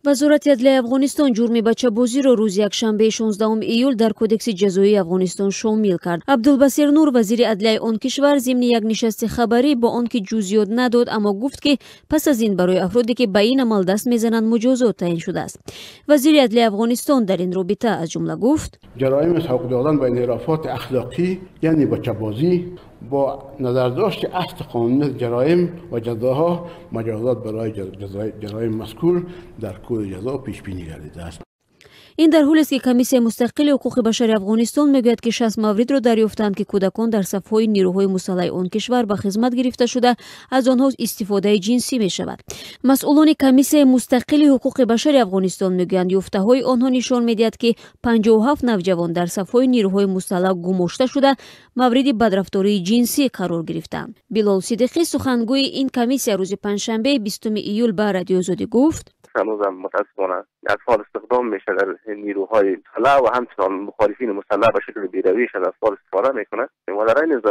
وزارت عدلیه افغانستان جرم بچه‌بازی را روز یکشنبه 16 ایول در کدکس جزایی افغانستان شامل کرد. عبدالبصیر نور وزیر عدلیه آن کشور ضمن یک نشست خبری با آنکه جزئیات نداد اما گفت که پس از این برای افرادی که به این عمل دست میزنند مجازات تعیین شده است. وزیر عدلیه افغانستان در این رابطه از جمله گفت: جرایم حقوق دادن به انحرافات اخلاقی یعنی بچه‌بازی با نظرداشت اصل قانون جرایم و جزاها مجازات برای جرایم مذکور در کد جزا پیش بینی گردیده است. این در حالی است که کمیسیون مستقل حقوق بشر افغانستان میگوید که 60 مورد را دریافتند که کودکان در صف‌های نیروهای مسلح آن کشور به خدمت گرفته شده از آنها استفاده جنسی می شود. مسئولان کمیسیون مستقل حقوق بشر افغانستان میگویند یافته‌های آنها نشان میدهد که 57 نوجوان در صف‌های نیروهای مسلح گماشته شده مورد بدرفتاری جنسی قرار گرفتند. بلال صدیقی سخنگوی این کمیسیون روز پنجشنبه 20 ایول به رادیو آزادی گفت: هنوزم متاسفانه اطفال استخدام میشه در نیروهای مسلح و همچنان مخالفین مسلح به شکل بی‌رویش از اطفال استفاده میکنه و در این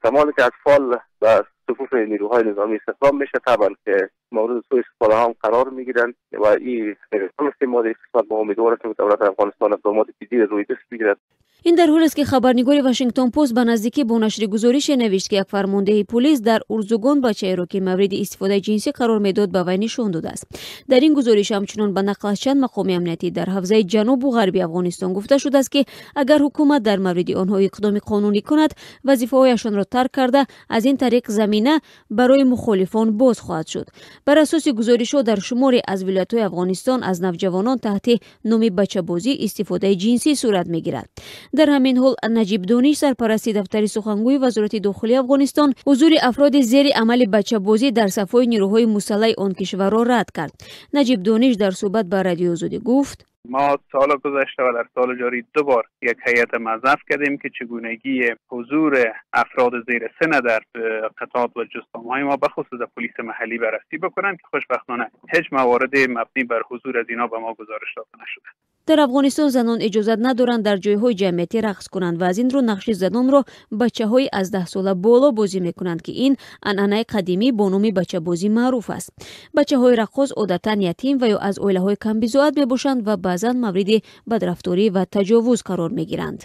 زمانی که اطفال به صفوف نیروهای نظامی استخدام میشه طبعا که مورد سوء استفاده هم قرار میگیرن و این استفاده اقتصاد با امیدوارم که دولت افغانستان اقدامات جدی روی دست بگیرد. این در حالی است که خبرنگار واشنگتن پست به نزدیکی با نشر گزارش نوشت که یک فرمانده پلیس در ارزگان بچه‌ای را که مورد استفاده جنسی قرار میداد به وی نشان داده است. در این گزارش همچنان به نقل از چند مقام امنیتی در حوزه جنوب و غربی افغانستان گفته شده است که اگر حکومت در مورد آنها اقدام قانونی کند وظیفه‌هایشان را ترک کرده از این طریق زمینه برای مخالفان باز خواهد شد. بر اساس گزارش‌ها در شماری از ولایت‌های افغانستان از نوجوانان تحت نام بچه‌بازی استفاده جنسی صورت می‌گیرد. در همین حال نجیب دانش سرپرست دفتر سخنگوی وزارت داخلی افغانستان حضور افراد زیر عمل بچه‌بازی در صف‌های نیروهای مسلح آن کشور را رد کرد. نجیب دانش در صحبت با رادیو آزادی گفت: ما سال گذشته و در سال جاری 2 بار یک هیئت موظف کردیم که چگونگی حضور افراد زیر سن در قطعات و جستان‌های ما به خصوص پلیس محلی بررسی بکنند که خوشبختانه هیچ موارد مبنی بر حضور از اینا به ما گزارش داده نشده. در افغانستان زنان اجازه ندارند در جایهای جمعیتی رقص کنند و از این رو نقش زنان را بچه‌های از 10 ساله بالا بازی می‌کنند که این عنعنه قدیمی با نام بچه‌بازی معروف است. بچه‌های رقاص عادتاً یتیم و یا از عائله‌های کم بضاعت می‌باشند و بعضاً مورد بدرفتاری و تجاوز قرار می‌گیرند.